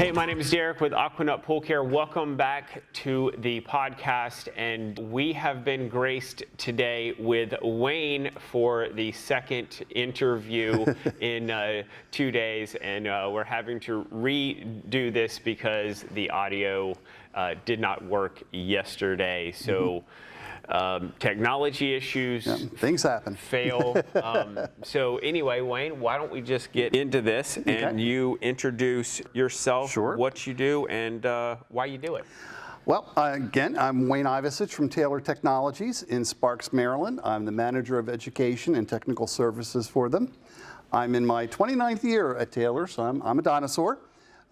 Hey, my name is Derek with Aquanut Pool Care. Welcome back to the podcast, and we have been graced today with Wayne for the second interview in 2 days, and we're having to redo this because the audio did not work yesterday. So. Technology issues. Yeah, things happen. Fail. So anyway, Wayne, why don't we just get into this and you introduce yourself, Sure. what you do, and why you do it. Well, again, I'm Wayne Ivusich from Taylor Technologies in Sparks, Maryland. I'm the manager of education and technical services for them. I'm in my 29th year at Taylor, so I'm a dinosaur.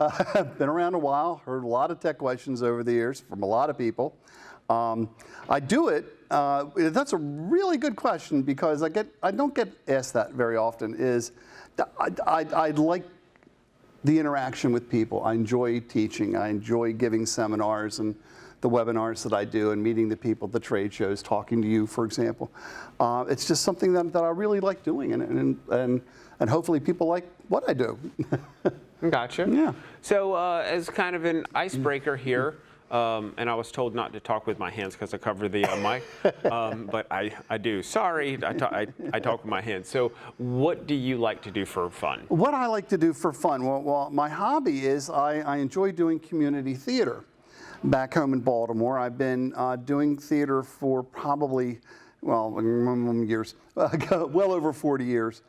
I've been around a while, heard a lot of tech questions over the years from a lot of people. I do it, that's a really good question because I don't get asked that very often, is I like the interaction with people. I enjoy teaching. I enjoy giving seminars and the webinars that I do and meeting the people at the trade shows, talking to you, for example. It's just something that I really like doing, and hopefully people like what I do. Gotcha. Yeah. So as kind of an icebreaker here, and I was told not to talk with my hands because I cover the mic, but I do. Sorry, I talk with my hands. So what do you like to do for fun? What I like to do for fun? Well, my hobby is I enjoy doing community theater. Back home in Baltimore, I've been doing theater for probably, years, well over 40 years.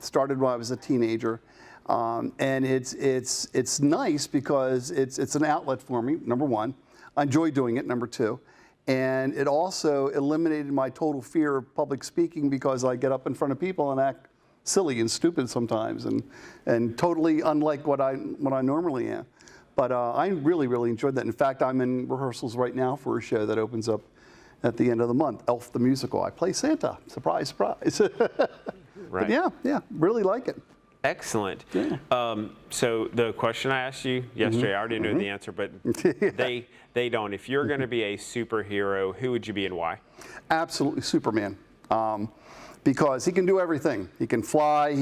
Started when I was a teenager. And it's nice because it's an outlet for me, number one. I enjoy doing it, number two. And it also eliminated my total fear of public speaking because I get up in front of people and act silly and stupid sometimes and totally unlike what I normally am. But I really, really enjoyed that. In fact, I'm in rehearsals right now for a show that opens up at the end of the month, Elf the Musical. I play Santa, surprise, surprise. Right. But yeah, really like it. Excellent. Yeah. So the question I asked you yesterday, I already know the answer, but they don't. If you're going to be a superhero, who would you be and why? Absolutely Superman, because he can do everything. He can fly.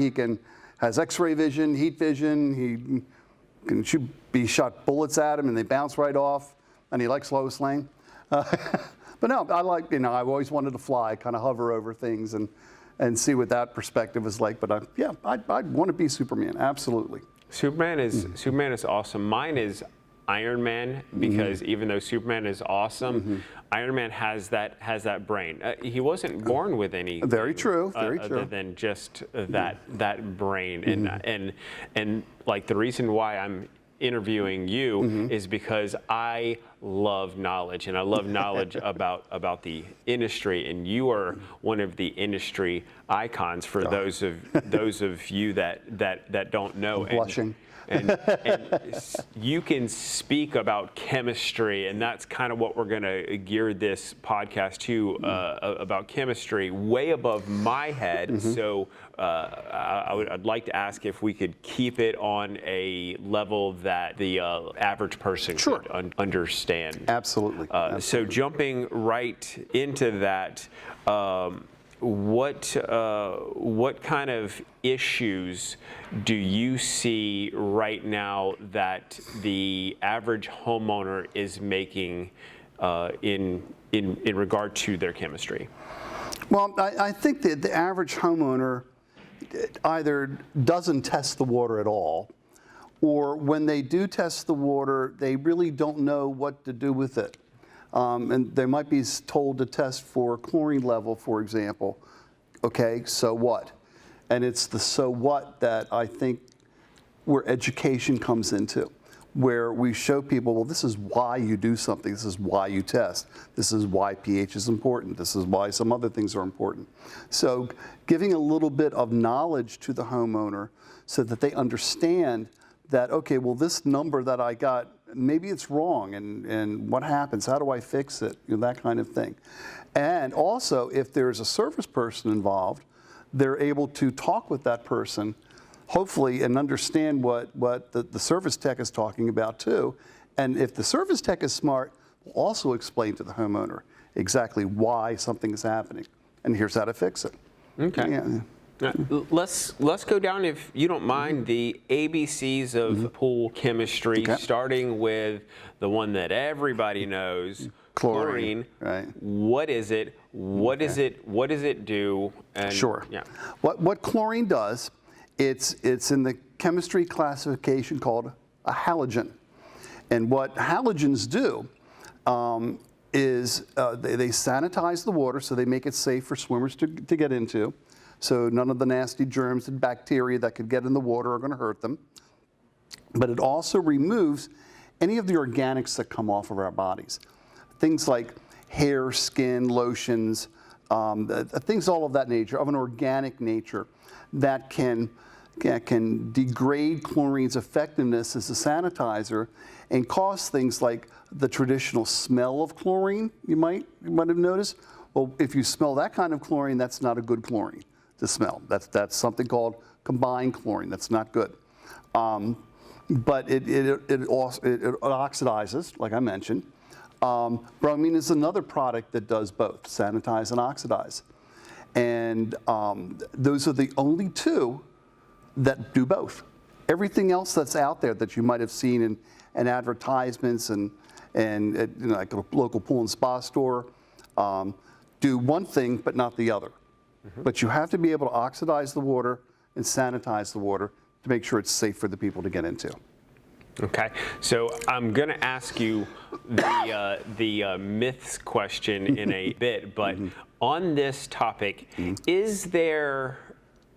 Has X-ray vision, heat vision. He can be shot bullets at him and they bounce right off. And he likes Lois Lane. But no, I've always wanted to fly, kind of hover over things and see what that perspective is like. But I'd want to be Superman, absolutely. Superman is awesome. Mine is Iron Man because even though Superman is awesome, Iron Man has that brain. He wasn't born with any. Very true. Very true. Other than just that brain, and like the reason why I'm interviewing you is because I love knowledge, and I love knowledge about the industry, and you are one of the industry icons for those of you that don't know. I'm blushing. And you can speak about chemistry, and that's kind of what we're going to gear this podcast to, about chemistry, way above my head. So I'd like to ask if we could keep it on a level that the average person could understand. Absolutely. So jumping right into that, what kind of issues do you see right now that the average homeowner is making in regard to their chemistry? Well, I think that the average homeowner either doesn't test the water at all, or when they do test the water, they really don't know what to do with it. And they might be told to test for chlorine level, for example. Okay, so what? And it's the so what that I think where education comes into, where we show people, well, this is why you do something. This is why you test. This is why pH is important. This is why some other things are important. So giving a little bit of knowledge to the homeowner so that they understand that, okay, well, this number that I got, maybe it's wrong, and what happens? How do I fix it? That kind of thing. And also, if there's a service person involved, they're able to talk with that person, hopefully, and understand what the service tech is talking about too. And if the service tech is smart, we'll also explain to the homeowner exactly why something is happening. And here's how to fix it. Okay. Yeah. Let's go down, if you don't mind, the ABCs of pool chemistry, starting with the one that everybody knows, chlorine. Right. What is it? What does it do? And, Sure. Yeah. What chlorine does, it's in the chemistry classification called a halogen. And what halogens do is they sanitize the water, so they make it safe for swimmers to get into. So none of the nasty germs and bacteria that could get in the water are going to hurt them. But it also removes any of the organics that come off of our bodies. Things like hair, skin, lotions, things all of that nature, of an organic nature, that can degrade chlorine's effectiveness as a sanitizer and cause things like the traditional smell of chlorine, you might have noticed. Well, if you smell that kind of chlorine, that's not a good chlorine to smell. That's something called combined chlorine. That's not good. But it oxidizes, like I mentioned. Bromine is another product that does both, sanitize and oxidize. And those are the only two that do both. Everything else that's out there that you might have seen in advertisements and like a local pool and spa store do one thing but not the other. But you have to be able to oxidize the water and sanitize the water to make sure it's safe for the people to get into. Okay, so I'm going to ask you the myths question in a bit, but on this topic, is there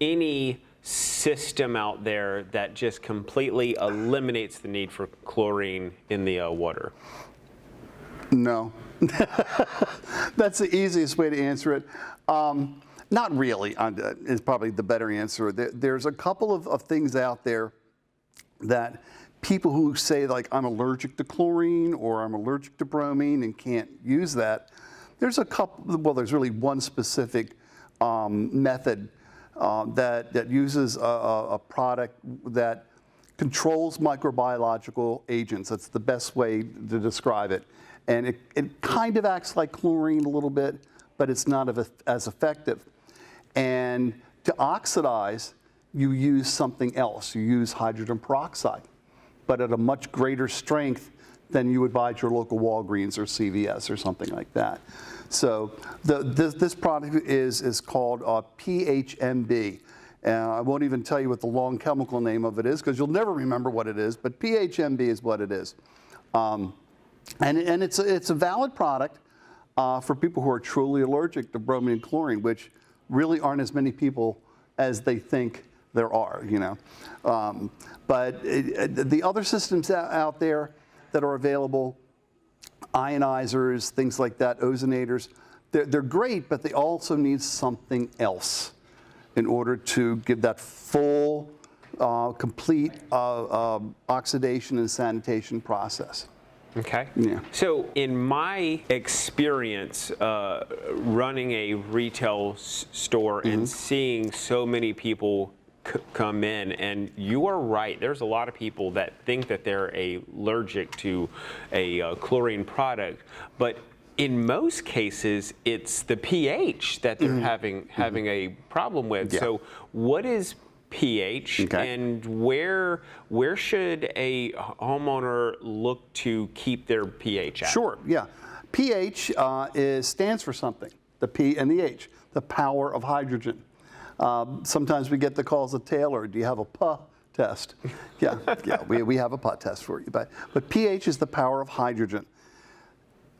any system out there that just completely eliminates the need for chlorine in the water? No. That's the easiest way to answer it. Not really, is probably the better answer. There's a couple of things out there that people who say, like, I'm allergic to chlorine or I'm allergic to bromine and can't use that, there's a couple, well, there's really one specific method that uses a product that controls microbiological agents. That's the best way to describe it. And it kind of acts like chlorine a little bit, but it's not as effective. And to oxidize, you use something else. You use hydrogen peroxide, but at a much greater strength than you would buy at your local Walgreens or CVS or something like that. So this product is called PHMB. I won't even tell you what the long chemical name of it is because you'll never remember what it is, but PHMB is what it is. And it's a valid product for people who are truly allergic to bromine and chlorine, which really aren't as many people as they think there are, you know. But the other systems out there that are available, ionizers, things like that, ozonators, they're great, but they also need something else in order to give that full, complete oxidation and sanitation process. Okay. Yeah. So in my experience running a retail store and seeing so many people come in, and you are right, there's a lot of people that think that they're allergic to a chlorine product, but in most cases it's the pH that they're having a problem with. Yeah. So what is pH, and where should a homeowner look to keep their pH at? Sure, yeah. pH stands for something, the P and the H, the power of hydrogen. Sometimes we get the calls of Taylor, do you have a PA test? Yeah, we have a PA test for you. But pH is the power of hydrogen.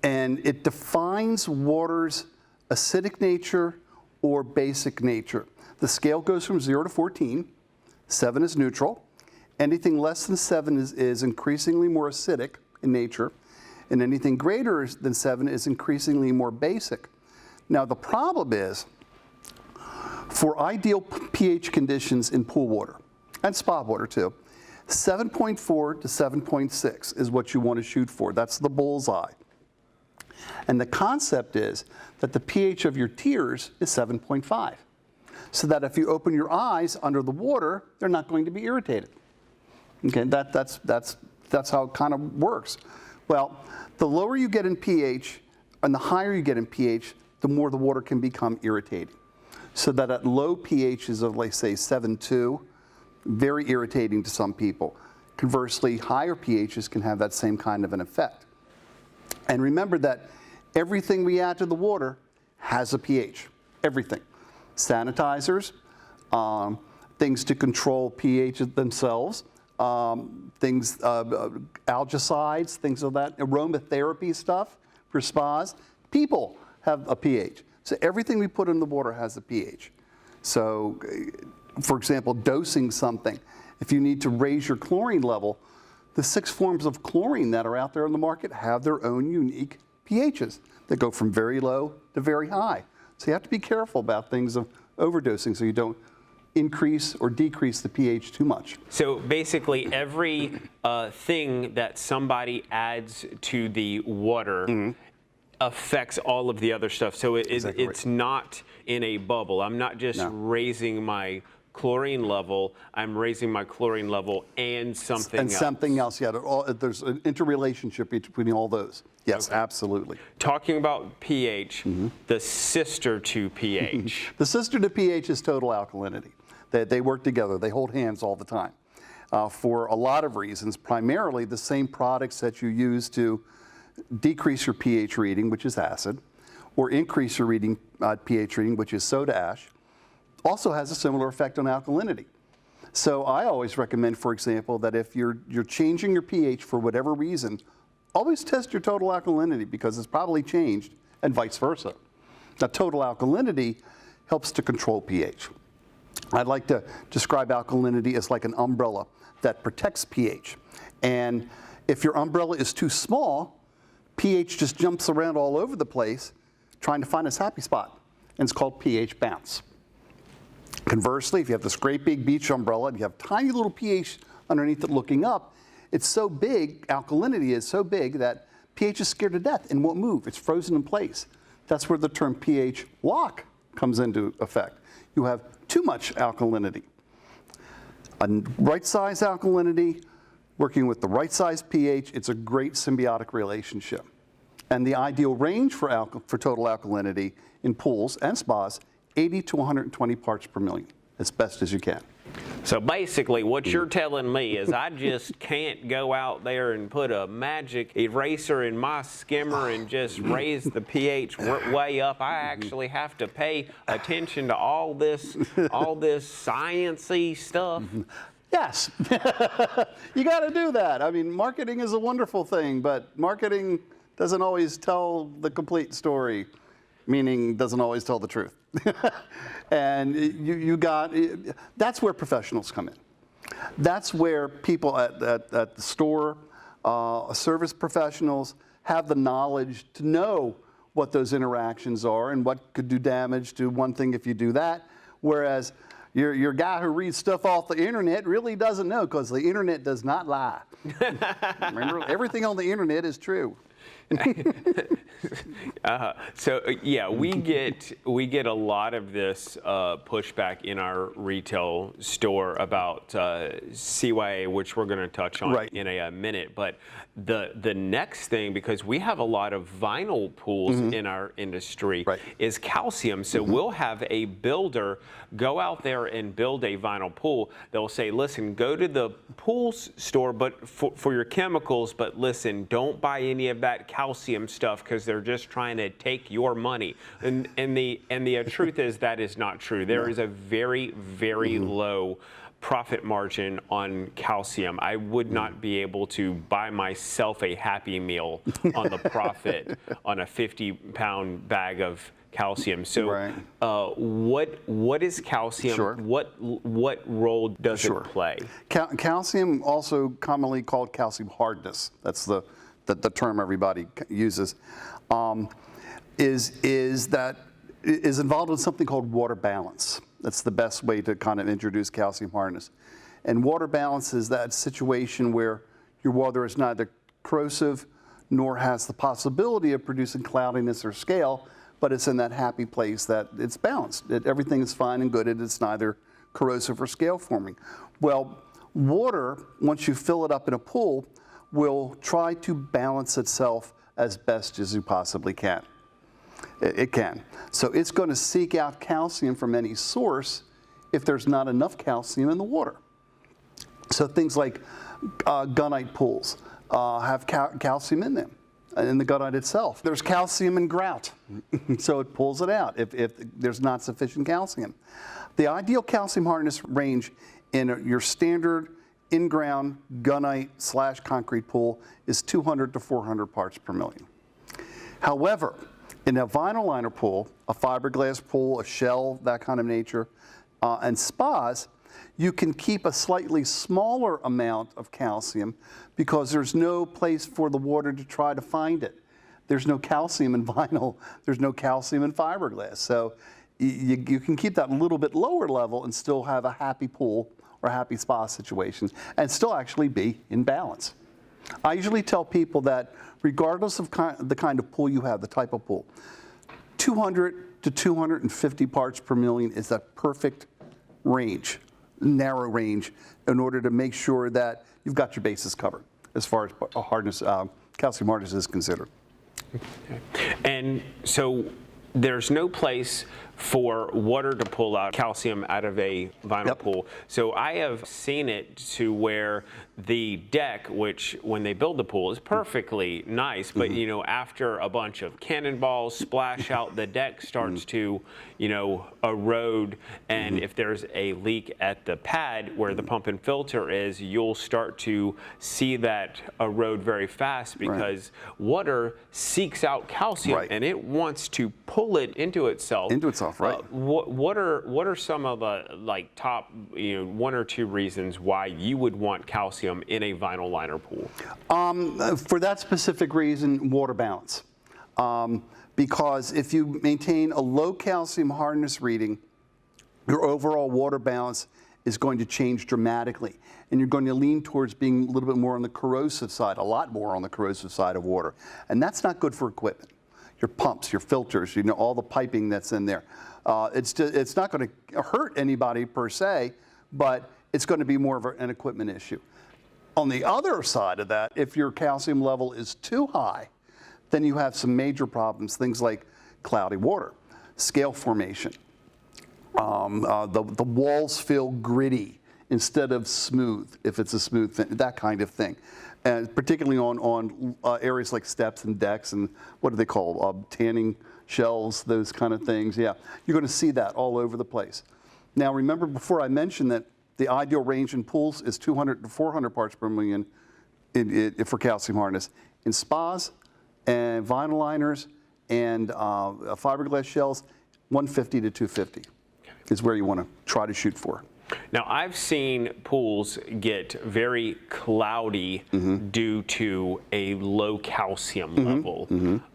And it defines water's acidic nature or basic nature. The scale goes from 0 to 14. 7 is neutral. Anything less than 7 is increasingly more acidic in nature. And anything greater than 7 is increasingly more basic. Now, the problem is, for ideal pH conditions in pool water, and spa water too, 7.4 to 7.6 is what you want to shoot for. That's the bullseye. And the concept is that the pH of your tears is 7.5. So that if you open your eyes under the water, they're not going to be irritated. Okay, that's how it kind of works. Well, the lower you get in pH and the higher you get in pH, the more the water can become irritating. so that at low pHs of, like, say, 7.2, very irritating to some people. Conversely, higher pHs can have that same kind of an effect. And remember that everything we add to the water has a pH, everything. Sanitizers, things to control pH themselves, things, algicides, things of that, aromatherapy stuff for spas. People have a pH. So everything we put in the water has a pH. So, for example, dosing something, if you need to raise your chlorine level, the 6 forms of chlorine that are out there on the market have their own unique pHs that go from very low to very high. So you have to be careful about things of overdosing so you don't increase or decrease the pH too much. So basically every thing that somebody adds to the water affects all of the other stuff. So Exactly it's not in a bubble. I'm not just raising my chlorine level, I'm raising my chlorine level and something else. And something else, yeah. There's an interrelationship between all those. Yes, absolutely. Talking about pH, the sister to pH. The sister to pH is total alkalinity. They work together. They hold hands all the time for a lot of reasons. Primarily, the same products that you use to decrease your pH reading, which is acid, or increase your pH reading, which is soda ash, also has a similar effect on alkalinity. So I always recommend, for example, that if you're changing your pH for whatever reason, always test your total alkalinity because it's probably changed, and vice versa. Now, total alkalinity helps to control pH. I'd like to describe alkalinity as like an umbrella that protects pH. And if your umbrella is too small, pH just jumps around all over the place trying to find its happy spot, and it's called pH bounce. Conversely, if you have this great big beach umbrella and you have tiny little pH underneath it looking up, it's so big, alkalinity is so big that pH is scared to death and won't move. It's frozen in place. That's where the term pH lock comes into effect. You have too much alkalinity. A right size alkalinity, working with the right size pH, it's a great symbiotic relationship. And the ideal range for total alkalinity in pools and spas, 80 to 120 parts per million, as best as you can. So basically what you're telling me is I just can't go out there and put a magic eraser in my skimmer and just raise the pH way up. I actually have to pay attention to all this sciencey stuff. Yes, you got to do that. I mean, marketing is a wonderful thing, but marketing doesn't always tell the complete story, meaning doesn't always tell the truth. And that's where professionals come in. That's where people at the store, service professionals, have the knowledge to know what those interactions are and what could do damage to one thing if you do that. Whereas your guy who reads stuff off the internet really doesn't know, because the internet does not lie. Remember, everything on the internet is true. So yeah, we get a lot of this pushback in our retail store about CYA, which we're going to touch on in a minute. But the next thing, because we have a lot of vinyl pools in our industry, is calcium. So we'll have a builder go out there and build a vinyl pool. They'll say, listen, go to the pool store, but for your chemicals, but listen, don't buy any of that calcium stuff because they're just trying to take your money. And the truth is that is not true. There is a very, very low profit margin on calcium. I would not be able to buy myself a Happy Meal on the profit on a 50-pound bag of calcium. So what is calcium? What role does it play? Calcium, also commonly called calcium hardness, that's the term everybody uses, is involved in something called water balance. That's the best way to kind of introduce calcium hardness. And water balance is that situation where your water is neither corrosive nor has the possibility of producing cloudiness or scale, but it's in that happy place that it's balanced. Everything is fine and good, and it's neither corrosive or scale forming. Well, water, once you fill it up in a pool, will try to balance itself as best as you possibly can. It can. So it's going to seek out calcium from any source if there's not enough calcium in the water. So things like gunite pools have calcium in them, in the gunite itself. There's calcium in grout, so it pulls it out if there's not sufficient calcium. The ideal calcium hardness range in your standard in-ground gunite / concrete pool is 200 to 400 parts per million. However, in a vinyl liner pool, a fiberglass pool, a shell, that kind of nature, and spas, you can keep a slightly smaller amount of calcium because there's no place for the water to try to find it. There's no calcium in vinyl, there's no calcium in fiberglass. So you can keep that a little bit lower level and still have a happy pool or happy spa situation and still actually be in balance. I usually tell people that regardless of the kind of pool you have, the type of pool, 200 to 250 parts per million is a perfect range, narrow range, in order to make sure that you've got your bases covered as far as calcium hardness is considered. Okay. And so there's no place for water to pull out calcium out of a vinyl pool. So I have seen it to where the deck, which when they build the pool is perfectly nice, but you know, after a bunch of cannonballs splash out, the deck starts to, you know, erode, and if there's a leak at the pad where the pump and filter is, you'll start to see that erode very fast because water seeks out calcium and it wants to pull it into itself. What are some of the top, you know, 1 or 2 reasons why you would want calcium in a vinyl liner pool? For that specific reason, water balance. Because if you maintain a low calcium hardness reading, your overall water balance is going to change dramatically. And you're going to lean towards being a little bit more on the corrosive side, a lot more on the corrosive side of water. And that's not good for equipment. Your pumps, your filters, you know, all the piping that's in there. It's not going to hurt anybody per se, but it's going to be more of an equipment issue. On the other side of that, if your calcium level is too high, then you have some major problems, things like cloudy water, scale formation. The walls feel gritty instead of smooth, if it's a smooth thing, that kind of thing. And particularly on areas like steps and decks and what do they call, tanning shelves, those kind of things. Yeah, you're going to see that all over the place. Now remember before I mentioned that the ideal range in pools is 200 to 400 parts per million for calcium hardness. In spas and vinyl liners and fiberglass shells, 150 to 250 is where you want to try to shoot for. Now, I've seen pools get very cloudy due to a low calcium level.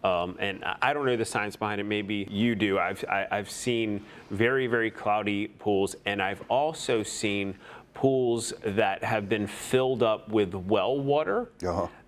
And I don't know the science behind it. Maybe you do. I've seen very, very cloudy pools, and I've also seen pools that have been filled up with well water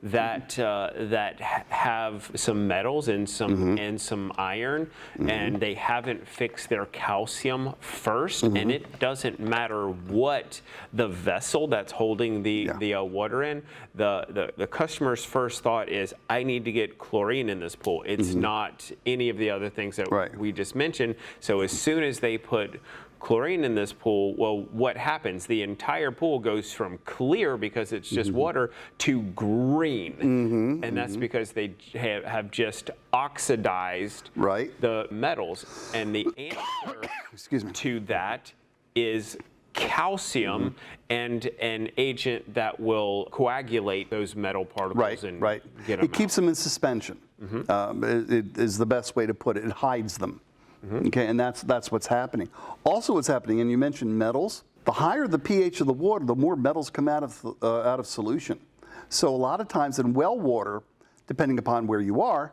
that have some metals and some iron, and they haven't fixed their calcium first. And it doesn't matter what the vessel that's holding the water in. The customer's first thought is, I need to get chlorine in this pool. It's not any of the other things that we just mentioned. So as soon as they put chlorine in this pool, well, what happens? The entire pool goes from clear, because it's just water, to green. And that's because they have just oxidized the metals. And the answer to that is calcium and an agent that will coagulate those metal particles and get them It keeps them in suspension. It is the best way to put it. It hides them. Okay, and that's what's happening. Also what's happening, and you mentioned metals, the higher the pH of the water, the more metals come out of solution. So a lot of times in well water, depending upon where you are,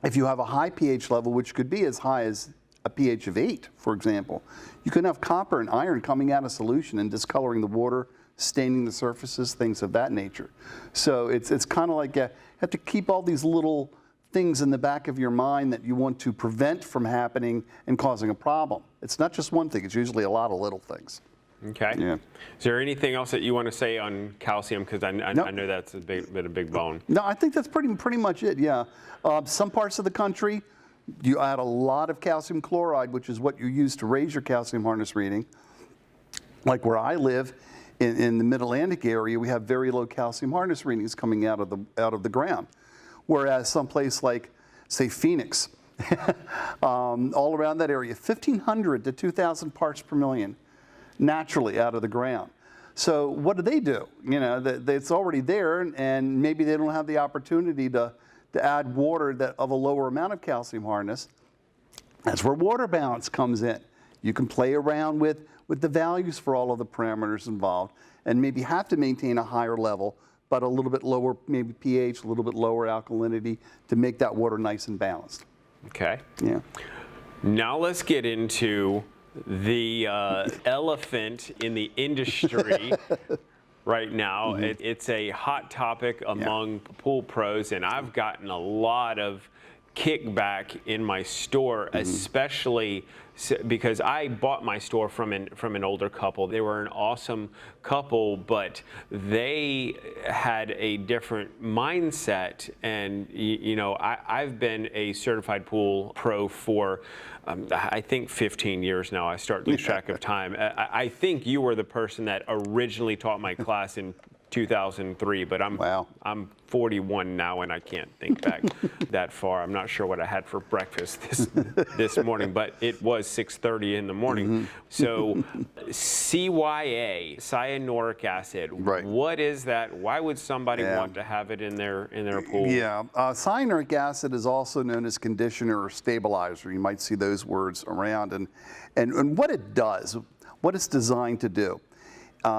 if you have a high pH level, which could be as high as a pH of 8, for example, you can have copper and iron coming out of solution and discoloring the water, staining the surfaces, things of that nature. So it's kind of like you have to keep all these little things in the back of your mind that you want to prevent from happening and causing a problem. It's not just one thing, it's usually a lot of little things. Okay. Yeah. Is there anything else that you want to say on calcium? Because I know that's a bit of big bone. No, I think that's pretty much it, yeah. Some parts of the country, You add a lot of calcium chloride, which is what you use to raise your calcium hardness reading. Like where I live, in the Mid-Atlantic area, we have very low calcium hardness readings coming out of the ground. Whereas someplace like, say, Phoenix, all around that area, 1,500 to 2,000 parts per million naturally out of the ground. So what do? You know, it's already there, and maybe they don't have the opportunity to add water of a lower amount of calcium hardness. That's where water balance comes in. You can play around with the values for all of the parameters involved, and maybe have to maintain a higher level, but a little bit lower, maybe pH, a little bit lower alkalinity to make that water nice and balanced. Okay. Yeah. Now let's get into the elephant in the industry right now. It's a hot topic among pool pros, and I've gotten a lot of kickback in my store, especially because I bought my store from an older couple. They were an awesome couple, but they had a different mindset. And you know, I've been a certified pool pro for I think 15 years now. I start to lose track of time. I think you were the person that originally taught my class in 2003, but I'm 41 now, and I can't think back that far. I'm not sure what I had for breakfast this morning, but it was 6:30 in the morning. So CYA, cyanuric acid. Right. What is that? Why would somebody want to have it in their pool? Yeah, cyanuric acid is also known as conditioner or stabilizer. You might see those words around, and what it does, what it's designed to do,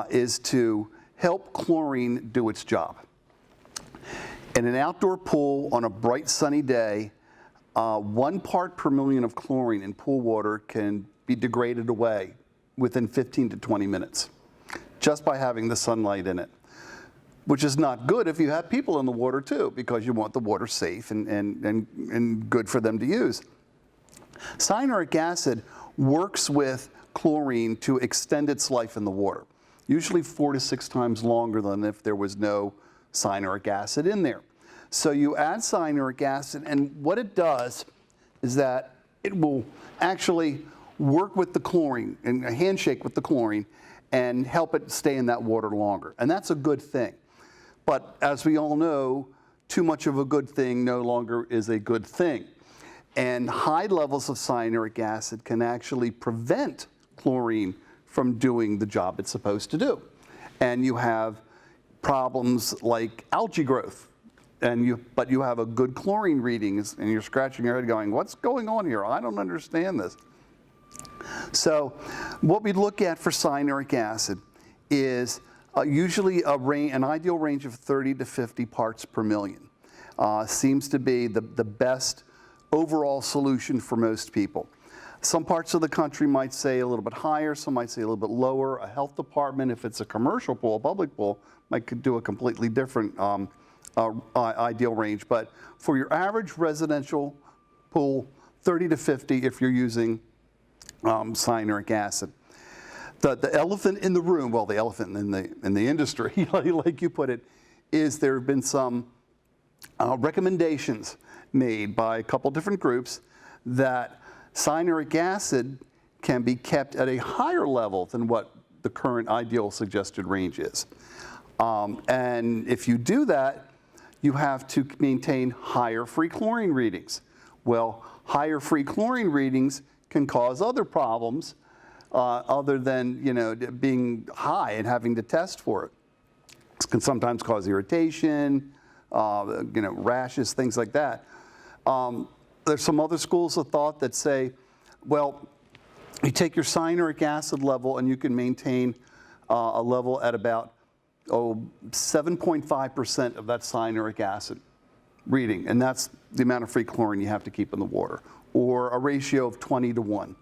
is to help chlorine do its job. In an outdoor pool on a bright sunny day, 1 part per million of chlorine in pool water can be degraded away within 15 to 20 minutes just by having the sunlight in it, which is not good if you have people in the water too, because you want the water safe and good for them to use. Cyanuric acid works with chlorine to extend its life in the water, usually 4 to 6 times longer than if there was no cyanuric acid in there. So you add cyanuric acid, and what it does is that it will actually work with the chlorine, and a handshake with the chlorine, and help it stay in that water longer. And that's a good thing. But as we all know, too much of a good thing no longer is a good thing. And high levels of cyanuric acid can actually prevent chlorine from doing the job it's supposed to do. And you have problems like algae growth, but you have a good chlorine reading, and you're scratching your head going, what's going on here? I don't understand this. So what we look at for cyanuric acid is usually an ideal range of 30 to 50 parts per million. Seems to be the best overall solution for most people. Some parts of the country might say a little bit higher, some might say a little bit lower. A health department, if it's a commercial pool, a public pool, might do a completely different ideal range. But for your average residential pool, 30 to 50 if you're using cyanuric acid. The elephant in the room, well, the elephant in the industry, like you put it, is there have been some recommendations made by a couple different groups that cyanuric acid can be kept at a higher level than what the current ideal suggested range is. And if you do that, you have to maintain higher free chlorine readings. Well, higher free chlorine readings can cause other problems other than being high and having to test for it. It can sometimes cause irritation, rashes, things like that. There's some other schools of thought that say, well, you take your cyanuric acid level and you can maintain a level at about 7.5% of that cyanuric acid reading, and that's the amount of free chlorine you have to keep in the water, or a ratio of 20 to 1.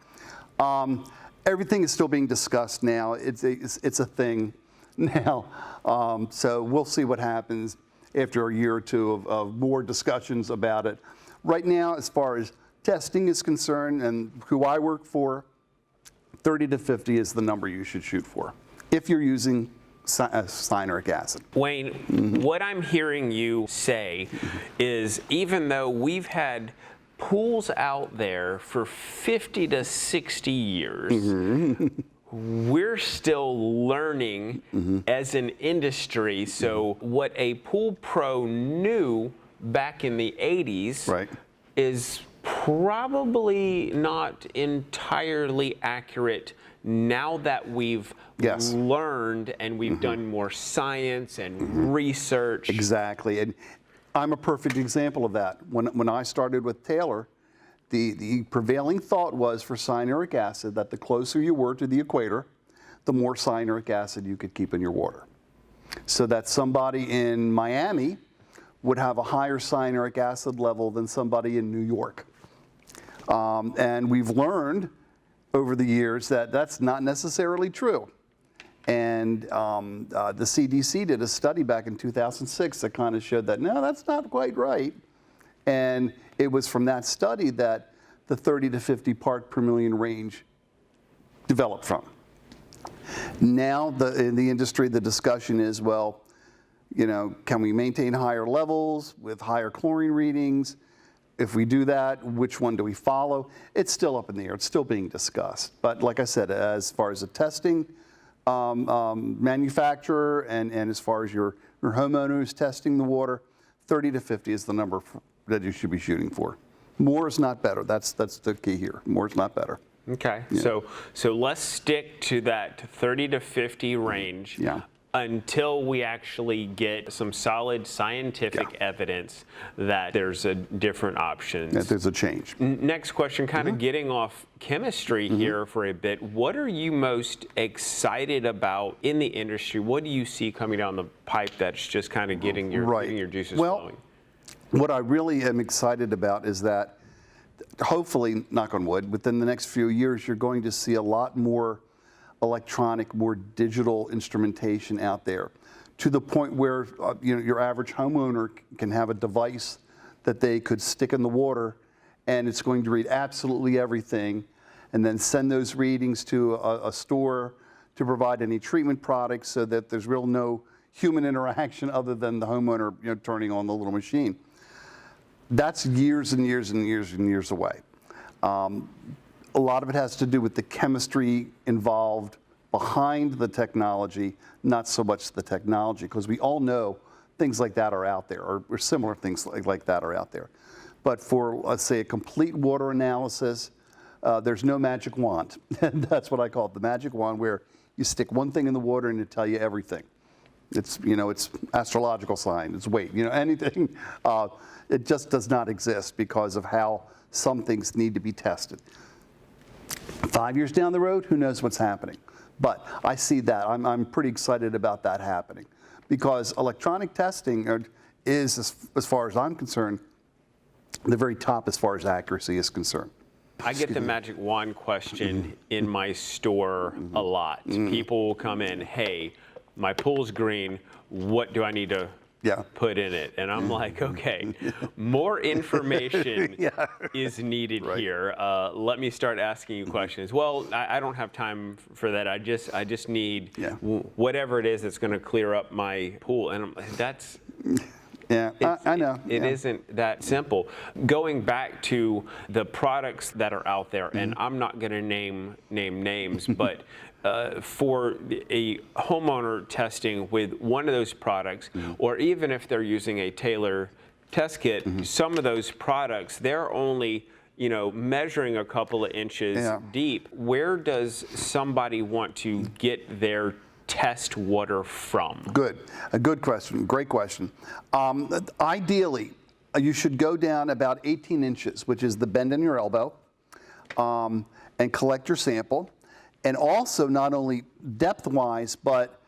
Everything is still being discussed now. It's a thing now, so we'll see what happens after a year or two of more discussions about it. Right now, as far as testing is concerned, and who I work for, 30 to 50 is the number you should shoot for if you're using cyanuric acid. Wayne, what I'm hearing you say is, even though we've had pools out there for 50 to 60 years. We're still learning as an industry. So what a pool pro knew back in the 80s is probably not entirely accurate now that we've learned and we've done more science and research. Exactly. And I'm a perfect example of that. When I started with Taylor, the prevailing thought was for cyanuric acid that the closer you were to the equator, the more cyanuric acid you could keep in your water. So that somebody in Miami would have a higher cyanuric acid level than somebody in New York. And we've learned over the years that that's not necessarily true. And the CDC did a study back in 2006 that kind of showed that, no, that's not quite right. And it was from that study that the 30 to 50 part per million range developed from. Now, in the industry, the discussion is, well, you know, can we maintain higher levels with higher chlorine readings? If we do that, which one do we follow? It's still up in the air. It's still being discussed. But like I said, as far as the testing manufacturer and as far as your homeowners testing the water, 30 to 50 is the number that you should be shooting for. More is not better. That's the key here. More is not better. Okay, so let's stick to that 30 to 50 range until we actually get some solid scientific evidence that there's a different options. That there's a change. Next question, kind of getting off chemistry here for a bit. What are you most excited about in the industry? What do you see coming down the pipe that's just kind of getting your juices flowing? What I really am excited about is that hopefully, knock on wood, within the next few years, you're going to see a lot more electronic, more digital instrumentation out there, to the point where your average homeowner can have a device that they could stick in the water, and it's going to read absolutely everything, and then send those readings to a store to provide any treatment products, so that there's no human interaction other than the homeowner turning on the little machine. That's years and years and years and years away. A lot of it has to do with the chemistry involved behind the technology, not so much the technology, because we all know things like that are out there, or similar things like that are out there. But for, let's say, a complete water analysis, there's no magic wand. That's what I call it, the magic wand, where you stick one thing in the water and it tell you everything. It's, it's astrological sign, it's weight, anything. It just does not exist because of how some things need to be tested. 5 years down the road, who knows what's happening? But I see that. I'm pretty excited about that happening, because electronic testing is, as far as I'm concerned, the very top as far as accuracy is concerned. I get the magic wand question in my store a lot. People will come in, hey, my pool's green, what do I need to put in it? And I'm like, okay, more information is needed here. Let me start asking you questions. Well, I don't have time for that. I just need whatever it is that's going to clear up my pool. And that's... I know. It isn't that simple. Going back to the products that are out there, and I'm not going to name names, but for a homeowner testing with one of those products, or even if they're using a Taylor test kit, some of those products, they're only measuring a couple of inches deep. Where does somebody want to get their test water from? Good. A good question. Great question. Ideally, you should go down about 18 inches, which is the bend in your elbow, and collect your sample. And also, not only depth-wise, but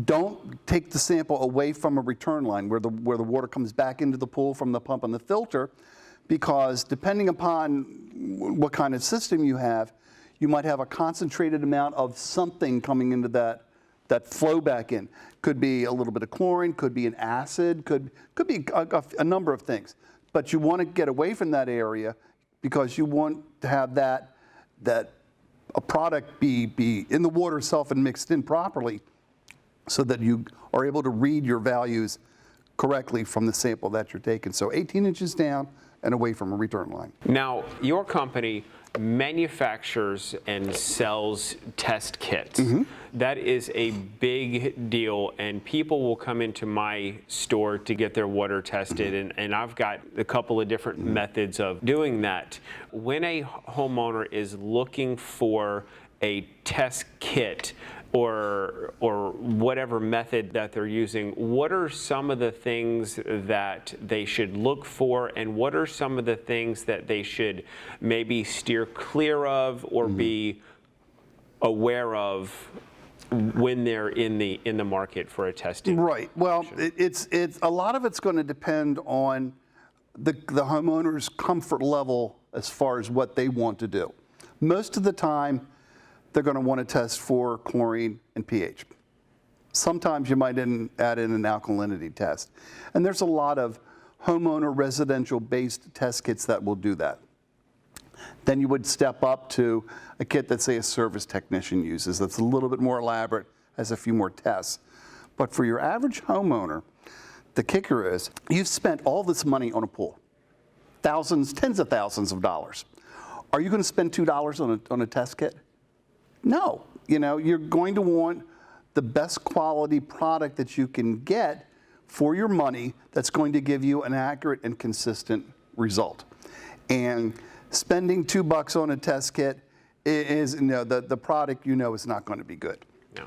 don't take the sample away from a return line where the water comes back into the pool from the pump and the filter, because depending upon what kind of system you have, you might have a concentrated amount of something coming into that flow back in. Could be a little bit of chlorine, could be an acid, could be a number of things. But you want to get away from that area, because you want to have that a product be in the water itself and mixed in properly, so that you are able to read your values correctly from the sample that you're taking. So 18 inches down, and away from a return line. Now, your company manufactures and sells test kits. That is a big deal, and people will come into my store to get their water tested, and I've got a couple of different methods of doing that. When a homeowner is looking for a test kit or whatever method that they're using, what are some of the things that they should look for, and what are some of the things that they should maybe steer clear of or be aware of when they're in the market for a testing? Right. Well, it's a lot of it's going to depend on the homeowner's comfort level as far as what they want to do. Most of the time, they're going to want to test for chlorine and pH. Sometimes you might add in an alkalinity test. And there's a lot of homeowner residential-based test kits that will do that. Then you would step up to a kit that, say, a service technician uses that's a little bit more elaborate, has a few more tests. But for your average homeowner, the kicker is you've spent all this money on a pool, thousands, tens of thousands of dollars. Are you going to spend $2 on a test kit? No. You're going to want the best quality product that you can get for your money that's going to give you an accurate and consistent result. And spending $2 on a test kit is, the product is not going to be good. No.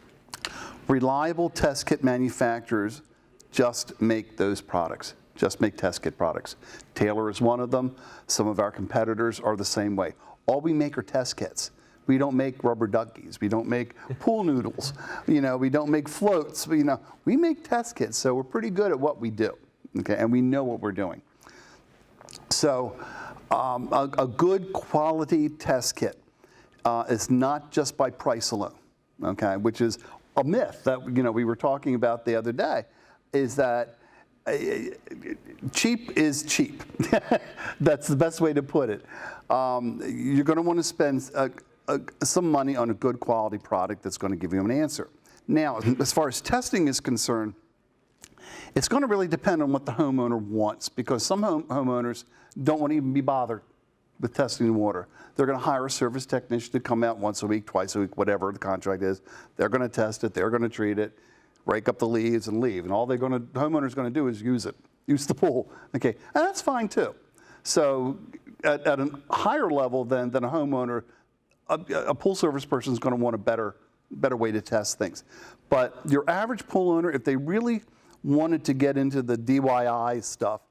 Reliable test kit manufacturers just make those products, just make test kit products. Taylor is one of them. Some of our competitors are the same way. All we make are test kits. We don't make rubber duckies. We don't make pool noodles. We don't make floats. We make test kits, so we're pretty good at what we do, okay? And we know what we're doing. So a good quality test kit is not just by price alone, okay? Which is a myth that we were talking about the other day, is that cheap is cheap. That's the best way to put it. You're going to want to spend some money on a good quality product that's going to give you an answer. Now, as far as testing is concerned, it's going to really depend on what the homeowner wants, because some homeowners don't want to even be bothered with testing the water. They're going to hire a service technician to come out once a week, twice a week, whatever the contract is. They're going to test it. They're going to treat it, rake up the leaves, and leave. And all the homeowner's going to do is use the pool. Okay, and that's fine too. So at a higher level than a homeowner, a pool service person is going to want a better way to test things. But your average pool owner, if they really wanted to get into the DIY stuff,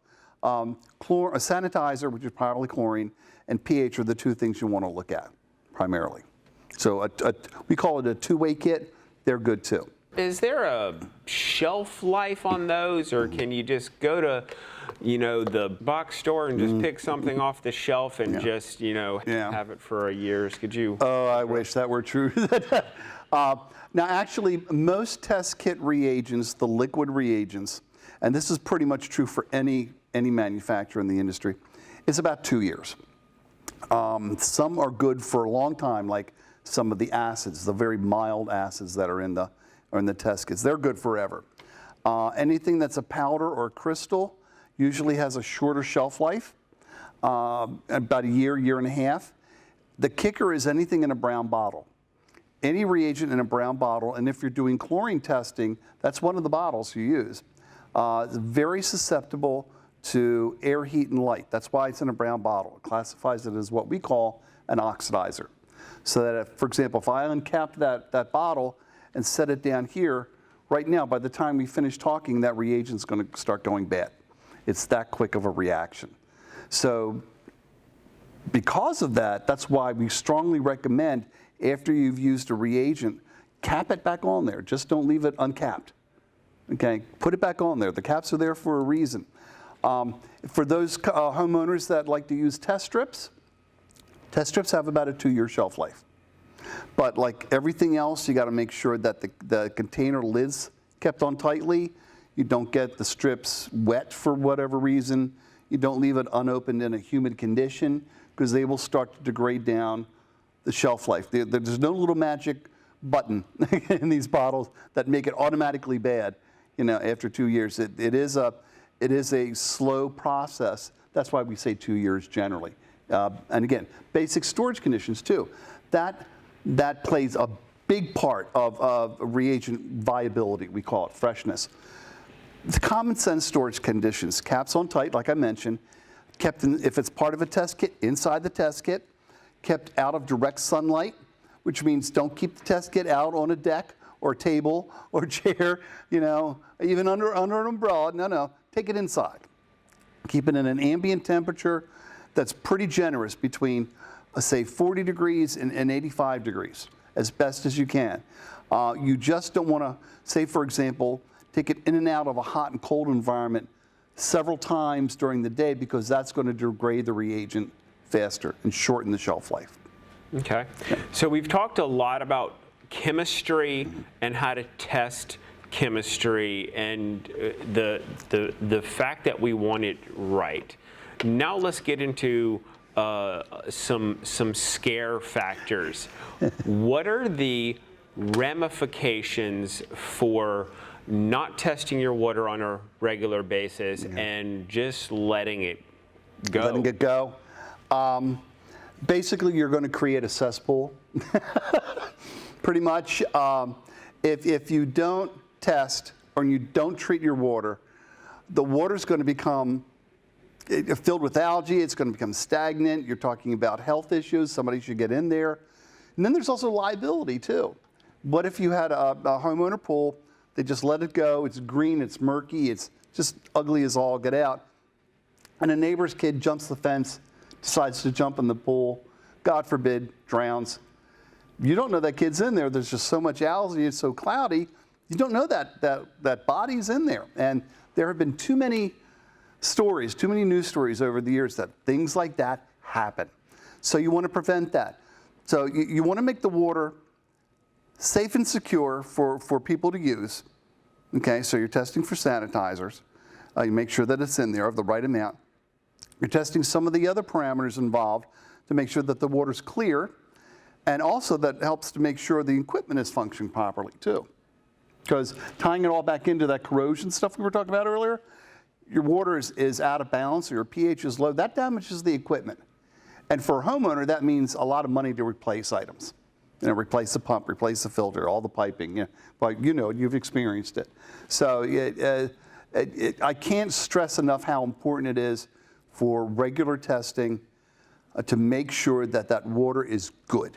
a sanitizer, which is probably chlorine, and pH are the two things you want to look at primarily. So we call it a two-way kit. They're good too. Is there a shelf life on those, or can you just go to the box store and just pick something off the shelf and just have it for a year? Could you? Oh, I wish that were true. Now, actually, most test kit reagents, the liquid reagents, and this is pretty much true for any manufacturer in the industry, is about 2 years. Some are good for a long time, like some of the acids, the very mild acids that are in the test kits. They're good forever. Anything that's a powder or a crystal usually has a shorter shelf life, about a year and a half. The kicker is anything in a brown bottle. Any reagent in a brown bottle, and if you're doing chlorine testing, that's one of the bottles you use. It's very susceptible to air, heat, and light. That's why it's in a brown bottle. It classifies it as what we call an oxidizer. So that, if, for example, if I uncap that bottle and set it down here, right now, by the time we finish talking, that reagent's going to start going bad. It's that quick of a reaction. So because of that, that's why we strongly recommend, after you've used a reagent, cap it back on there. Just don't leave it uncapped. Okay, put it back on there. The caps are there for a reason. For those homeowners that like to use test strips have about a 2-year shelf life. But like everything else, you got to make sure that the container lid's kept on tightly. You don't get the strips wet for whatever reason. You don't leave it unopened in a humid condition, because they will start to degrade down the shelf life. There's no little magic button in these bottles that make it automatically bad. After 2 years, it is a slow process That's why we say 2 years generally. And again, basic storage conditions too. That plays a big part of reagent viability, we call it freshness. The common sense storage conditions, caps on tight, like I mentioned, kept in, if it's part of a test kit, inside the test kit, kept out of direct sunlight, which means don't keep the test kit out on a deck or table or chair, even under an umbrella. No, take it inside. Keep it in an ambient temperature that's pretty generous between, say, 40 degrees and 85 degrees, as best as you can. You just don't want to, say, for example, take it in and out of a hot and cold environment several times during the day, because that's going to degrade the reagent faster and shorten the shelf life. Okay. So we've talked a lot about chemistry and how to test chemistry and the fact that we want it right. Now let's get into some scare factors. What are the ramifications for not testing your water on a regular basis and just letting it go? Letting it go. Basically, you're going to create a cesspool. Pretty much. If you don't test or you don't treat your water, the water's going to become filled with algae. It's going to become stagnant. You're talking about health issues. Somebody should get in there. And then there's also liability, too. What if you had a homeowner pool, they just let it go, it's green, it's murky, it's just ugly as all get out, and a neighbor's kid jumps the fence, decides to jump in the pool, God forbid, drowns. You don't know that kid's in there. There's just so much algae, it's so cloudy, you don't know that body's in there. And there have been too many stories, too many news stories over the years that things like that happen. So you want to prevent that. So you want to make the water safe and secure for people to use. Okay, so you're testing for sanitizers. You make sure that it's in there of the right amount. You're testing some of the other parameters involved to make sure that the water's clear, and also that helps to make sure the equipment is functioning properly too. Because tying it all back into that corrosion stuff we were talking about earlier, your water is out of balance, or your pH is low, that damages the equipment. And for a homeowner, that means a lot of money to replace items. Replace the pump, replace the filter, all the piping. But you've experienced it. So I can't stress enough how important it is for regular testing to make sure that water is good,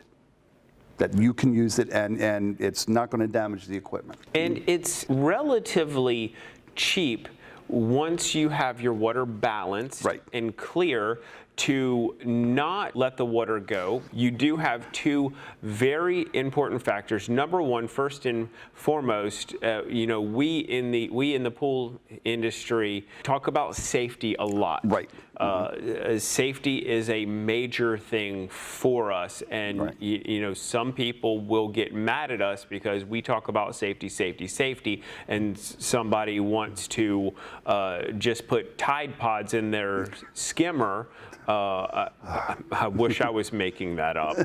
that you can use it and it's not going to damage the equipment. And it's relatively cheap once you have your water balanced and clear to not let the water go. You do have two very important factors. Number one, first and foremost, we in the pool industry talk about safety a lot. Right. Safety is a major thing for us, and some people will get mad at us because we talk about safety, and somebody wants to just put Tide Pods in their skimmer. I wish I was making that up,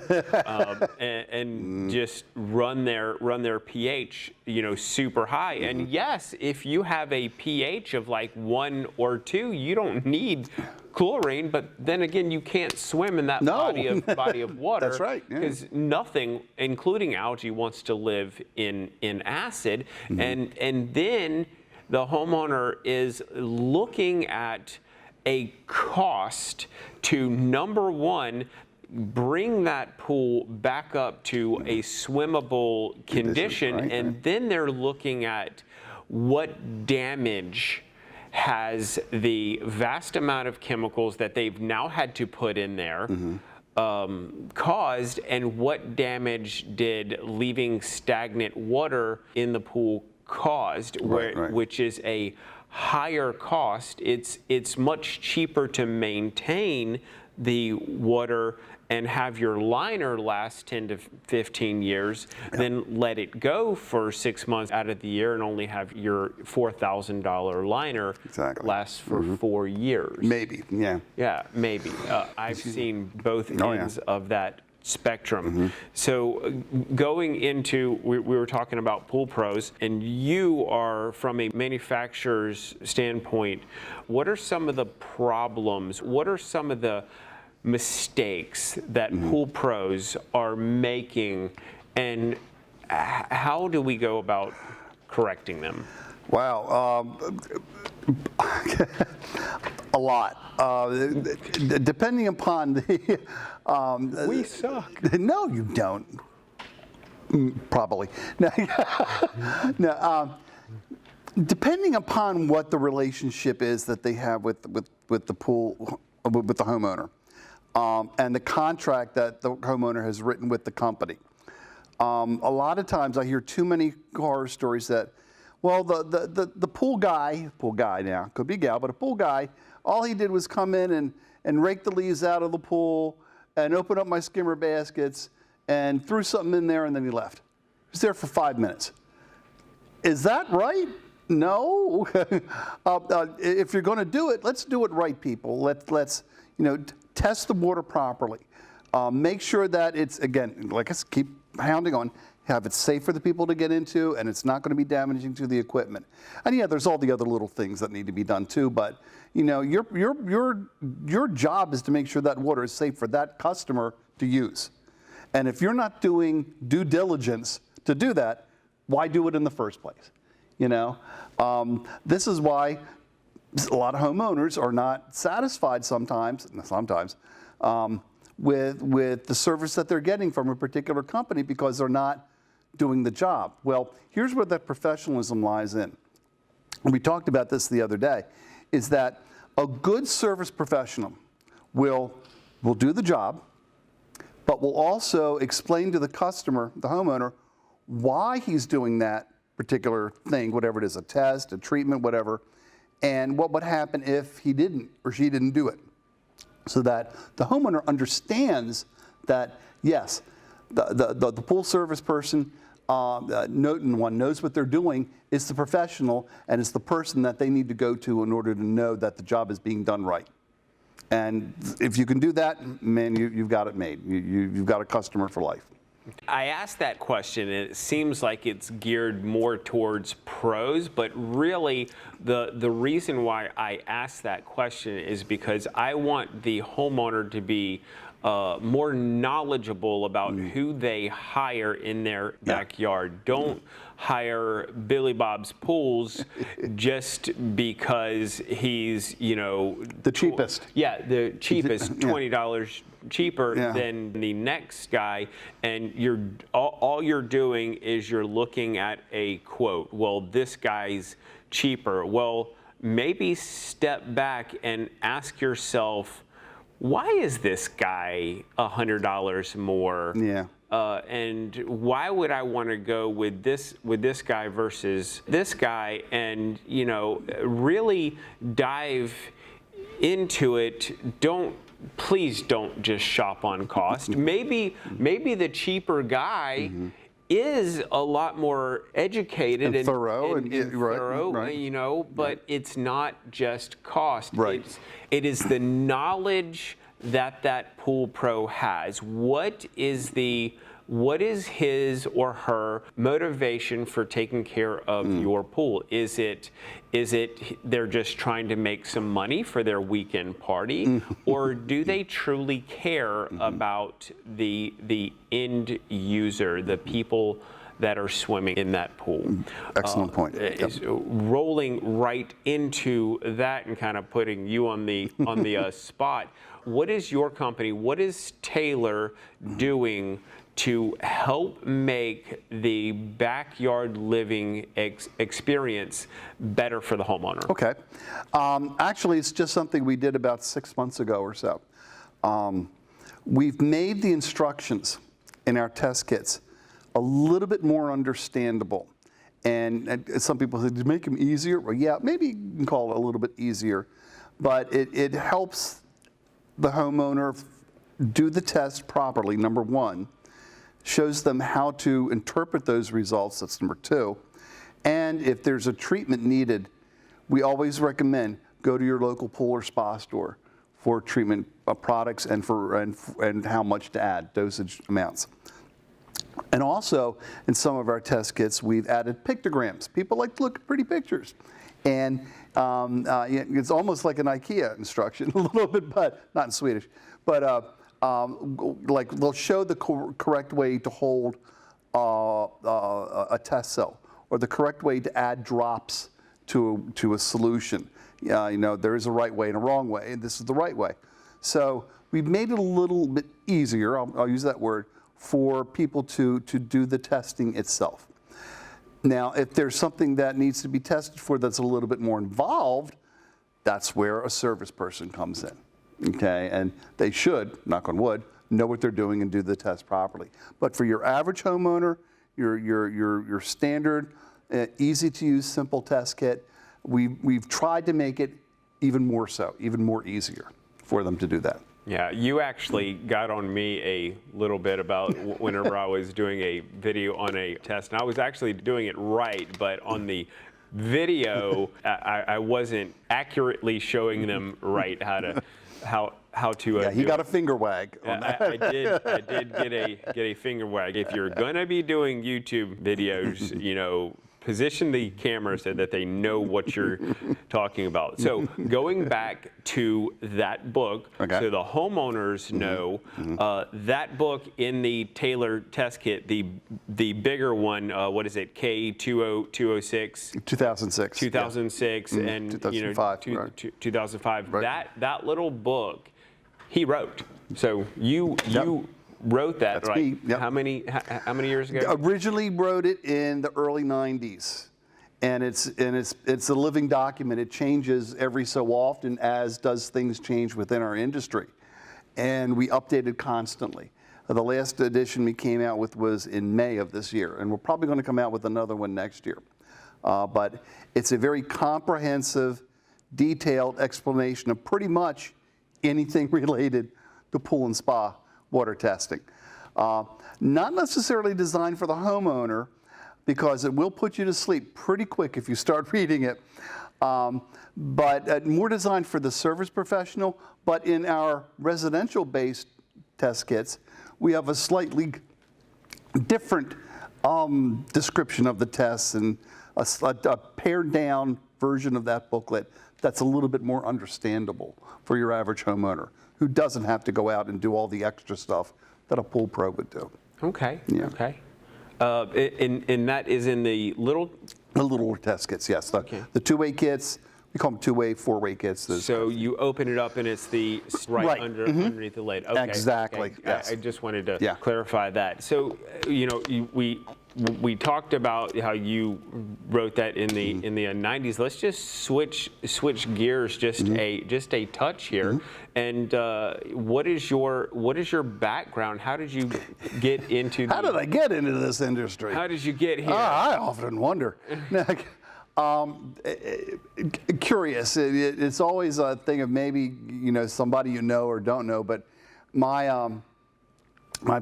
and just run their pH, super high. And yes, if you have a pH of like 1 or 2, you don't need chlorine. But then again, you can't swim in that body of water. That's right. Because nothing, including algae, wants to live in acid. And then the homeowner is looking at a cost to, number one, bring that pool back up to a swimmable condition, and then they're looking at what damage has the vast amount of chemicals that they've now had to put in there caused, and what damage did leaving stagnant water in the pool caused, which is a higher cost. It's much cheaper to maintain the water and have your liner last 10 to 15 years than let it go for 6 months out of the year and only have your $4,000 liner last for 4 years. Maybe, Yeah, maybe. I've seen both ends of that spectrum. So going into, we were talking about pool pros, and you are from a manufacturer's standpoint, what are some of the problems, what are some of the mistakes that pool pros are making, and how do we go about correcting them? Wow. A lot. Depending upon the... We suck. No, you don't. Probably. No, depending upon what the relationship is that they have with the pool, with the homeowner, and the contract that the homeowner has written with the company. A lot of times I hear too many horror stories that, well, the pool guy now, could be a gal, but a pool guy, all he did was come in and rake the leaves out of the pool and open up my skimmer baskets and threw something in there, and then he left. He was there for 5 minutes. Is that right? No. If you're going to do it, let's do it right, people. Let's test the water properly. Make sure that it's, again, like I keep hounding on, have it safe for the people to get into, and it's not going to be damaging to the equipment. And yeah, there's all the other little things that need to be done too, but your job is to make sure that water is safe for that customer to use. And if you're not doing due diligence to do that, why do it in the first place? This is why a lot of homeowners are not satisfied sometimes with the service that they're getting from a particular company because they're not doing the job. Well, here's where that professionalism lies in. And we talked about this the other day, is that a good service professional will do the job, but will also explain to the customer, the homeowner, why he's doing that particular thing, whatever it is, a test, a treatment, whatever, and what would happen if he didn't or she didn't do it. So that the homeowner understands that, yes, the pool service person knows what they're doing, is the professional, and it's the person that they need to go to in order to know that the job is being done right. And if you can do that, man, you've got it made. You've got a customer for life. I asked that question, and it seems like it's geared more towards pros, but really the reason why I asked that question is because I want the homeowner to be more knowledgeable about who they hire in their backyard. Don't hire Billy Bob's Pools just because he's, the cheapest. The cheapest, $20 cheaper than the next guy, and all you're doing is you're looking at a quote. Well, this guy's cheaper. Well, maybe step back and ask yourself, why is this guy $100 more? Yeah. And why would I want to go with this guy versus this guy? And really dive into it. Please don't just shop on cost. Maybe the cheaper guy is a lot more educated and thorough, right. But it's not just cost. Right. It is the knowledge that pool pro has. What is his or her motivation for taking care of your pool? Is it they're just trying to make some money for their weekend party, or do they truly care about the end user, the people that are swimming in that pool? Excellent point. Rolling right into that and kind of putting you on the spot. What is your company? What is Taylor doing to help make the backyard living experience better for the homeowner? Okay. Actually, it's just something we did about 6 months ago or so. We've made the instructions in our test kits a little bit more understandable. And some people say, to make them easier? Well, yeah, maybe you can call it a little bit easier. But it helps the homeowner do the test properly, number one. Shows them how to interpret those results, that's number two. And if there's a treatment needed, we always recommend go to your local pool or spa store for treatment products and how much to add, dosage amounts. And also, in some of our test kits, we've added pictograms. People like to look at pretty pictures. And it's almost like an IKEA instruction, a little bit, but not in Swedish. But like they'll show the correct way to hold a test cell, or the correct way to add drops to a solution. There is a right way and a wrong way, and this is the right way. So we've made it a little bit easier, I'll use that word, for people to do the testing itself. Now, if there's something that needs to be tested for that's a little bit more involved, that's where a service person comes in, okay? And they should, knock on wood, know what they're doing and do the test properly. But for your average homeowner, your standard, easy to use, simple test kit, we've tried to make it even more so, even more easier for them to do that. Yeah, you actually got on me a little bit about whenever I was doing a video on a test, and I was actually doing it right, but on the video, I wasn't accurately showing them right how to. Yeah, he got a finger wag on that. I did get a finger wag. If you're gonna be doing YouTube videos, position the camera so that they know what you're talking about. So going back to that book, okay. So the homeowners know that book in the Taylor test kit, the bigger one, what is it, K206? 2006. 2006 and 2005, 2005. Right. That little book he wrote. So you wrote that. That's right? me. Yep. How many years ago? Originally wrote it in the early 90s, and it's a living document. It changes every so often, as does things change within our industry, and we update it constantly. The last edition we came out with was in May of this year, and we're probably going to come out with another one next year. But it's a very comprehensive, detailed explanation of pretty much anything related to pool and spa water testing. Not necessarily designed for the homeowner, because it will put you to sleep pretty quick if you start reading it, but more designed for the service professional. But in our residential-based test kits, we have a slightly different description of the tests and a pared-down version of that booklet that's a little bit more understandable for your average homeowner, who doesn't have to go out and do all the extra stuff that a pool pro would do. Okay. Yeah. Okay. And that is in the little test kits, yes. The Okay. the two-way kits, we call them two-way, four-way kits. So you open it up and it's the right. Underneath the lid. Okay. Exactly, Okay. yes. I just wanted to Yeah. clarify that. So we talked about how you wrote that in the 90s. Let's just switch gears just a touch here. And what is your background? How did you get into? How did I get into this industry? How did you get here? I often wonder. Curious. It's always a thing of maybe somebody you know or don't know. But my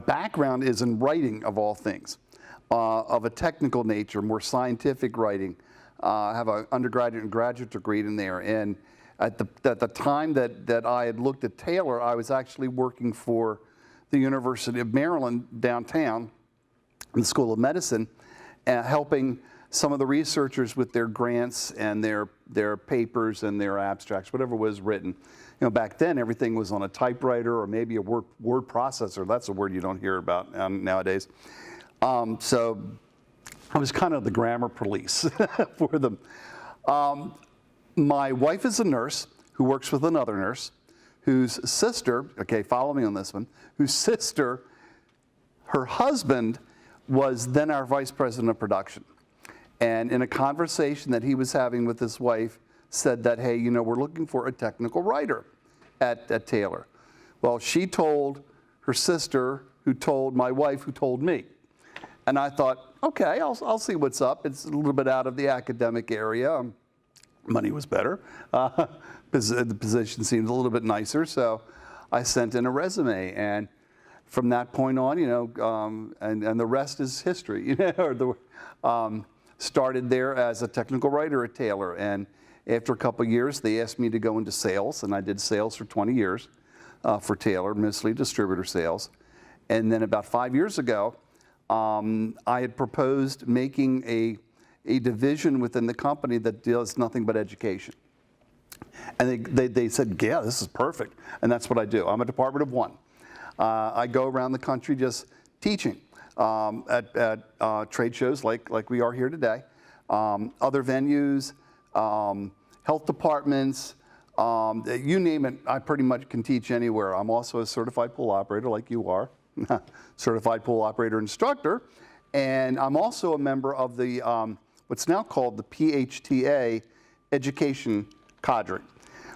background is in writing, of all things. Of a technical nature, more scientific writing. I have an undergraduate and graduate degree in there. And at the time that I had looked at Taylor, I was actually working for the University of Maryland downtown in the School of Medicine, helping some of the researchers with their grants and their papers and their abstracts, whatever was written. Back then everything was on a typewriter or maybe a word processor. That's a word you don't hear about nowadays. So I was kind of the grammar police for them. My wife is a nurse who works with another nurse whose sister, okay, follow me on this one, whose sister, her husband was then our vice president of production. And in a conversation that he was having with his wife, said that, hey, we're looking for a technical writer at Taylor. Well, she told her sister, who told my wife, who told me. And I thought, okay, I'll see what's up. It's a little bit out of the academic area. Money was better. The position seemed a little bit nicer, so I sent in a resume. And from that point on, and the rest is history. Started there as a technical writer at Taylor, and After a couple of years, they asked me to go into sales, and I did sales for 20 years for Taylor, mostly distributor sales. And then about 5 years ago, I had proposed making a division within the company that does nothing but education. And they said, yeah, this is perfect. And that's what I do. I'm a department of one. I go around the country just teaching at trade shows like we are here today, other venues, health departments, you name it, I pretty much can teach anywhere. I'm also a certified pool operator like you are, certified pool operator instructor, and I'm also a member of the what's now called the PHTA Education Cadre,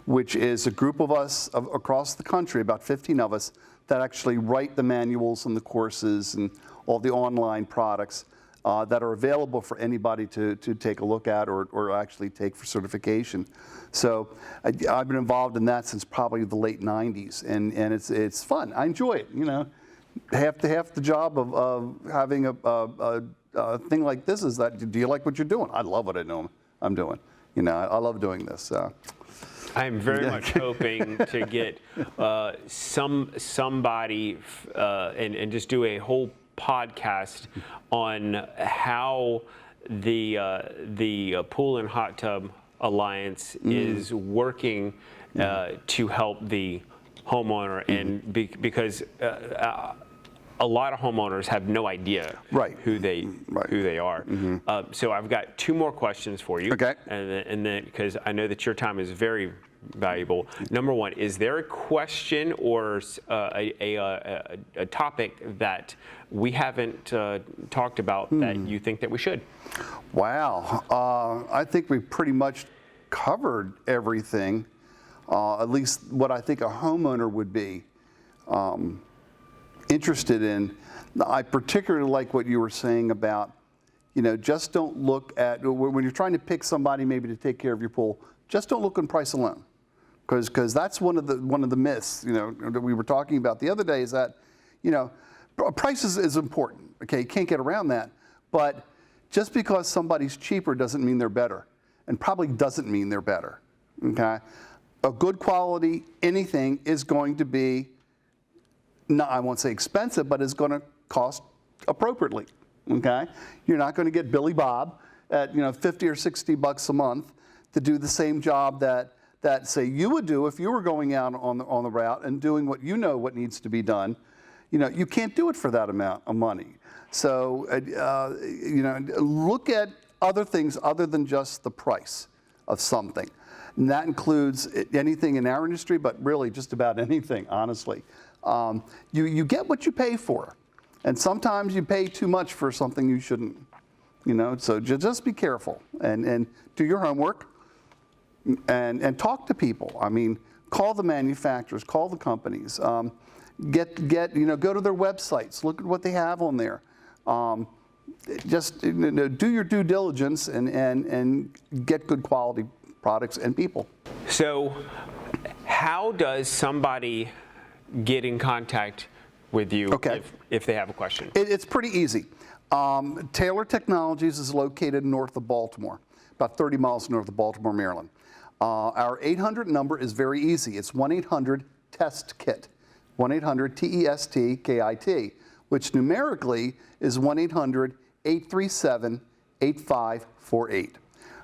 which is a group of us across the country, about 15 of us, that actually write the manuals and the courses and all the online products that are available for anybody to take a look at or actually take for certification. So I've been involved in that since probably the late 90s, and it's fun. I enjoy it. You know, half the job of having a thing like this is that, do you like what you're doing? I love what I'm doing. You know, I love doing this. I'm very much hoping to get somebody and just do a whole podcast on how the Pool and Hot Tub Alliance is working to help the homeowner, and because a lot of homeowners have no idea who they are. So I've got two more questions for you. Okay. And then because I know that your time is very valuable. Number one, is there a question or a topic that we haven't talked about that you think that we should? Wow. I think we pretty much covered everything, at least what I think a homeowner would be interested in. I particularly like what you were saying about, you know, just don't look at, when you're trying to pick somebody maybe to take care of your pool, just don't look on price alone. Because that's one of the myths, you know, that we were talking about the other day, is that, you know, price is important. Okay, you can't get around that. But just because somebody's cheaper doesn't mean they're better, and probably doesn't mean they're better. Okay, a good quality anything is going to be, I won't say expensive, but is going to cost appropriately. Okay, you're not going to get Billy Bob at, you know, $50 or $60 a month to do the same job that say you would do if you were going out on the route and doing what needs to be done. You know, you can't do it for that amount of money. So you know, look at other things other than just the price of something, and that includes anything in our industry, but really just about anything, honestly. You get what you pay for, and sometimes you pay too much for something you shouldn't. You know, so just be careful and do your homework. And talk to people. I mean, call the manufacturers, call the companies. You know, go to their websites, look at what they have on there. Just, you know, do your due diligence and get good quality products and people. So, how does somebody get in contact with you if they have a question? It's pretty easy. Taylor Technologies is located north of Baltimore, about 30 miles north of Baltimore, Maryland. Our 800 number is very easy. It's 1-800-TEST-KIT, 1-800-TEST-KIT, which numerically is 1-800-837-8548.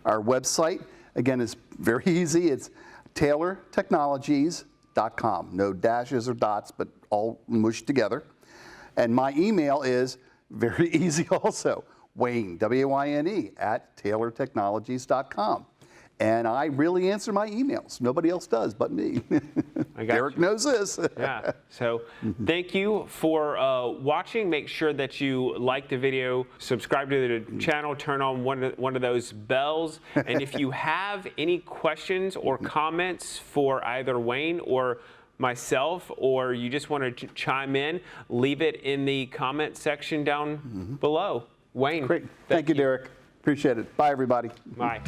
Our website, again, is very easy. It's taylortechnologies.com. No dashes or dots, but all mushed together. And my email is very easy also, Wayne, W-A-Y-N-E, @taylortechnologies.com. And I really answer my emails. Nobody else does but me. Derek knows this. Yeah. So thank you for watching. Make sure that you like the video, subscribe to the channel, turn on one of those bells. And if you have any questions or comments for either Wayne or myself, or you just want to chime in, leave it in the comment section down below. Wayne. Great. Thank you, Derek. Appreciate it. Bye, everybody. Bye.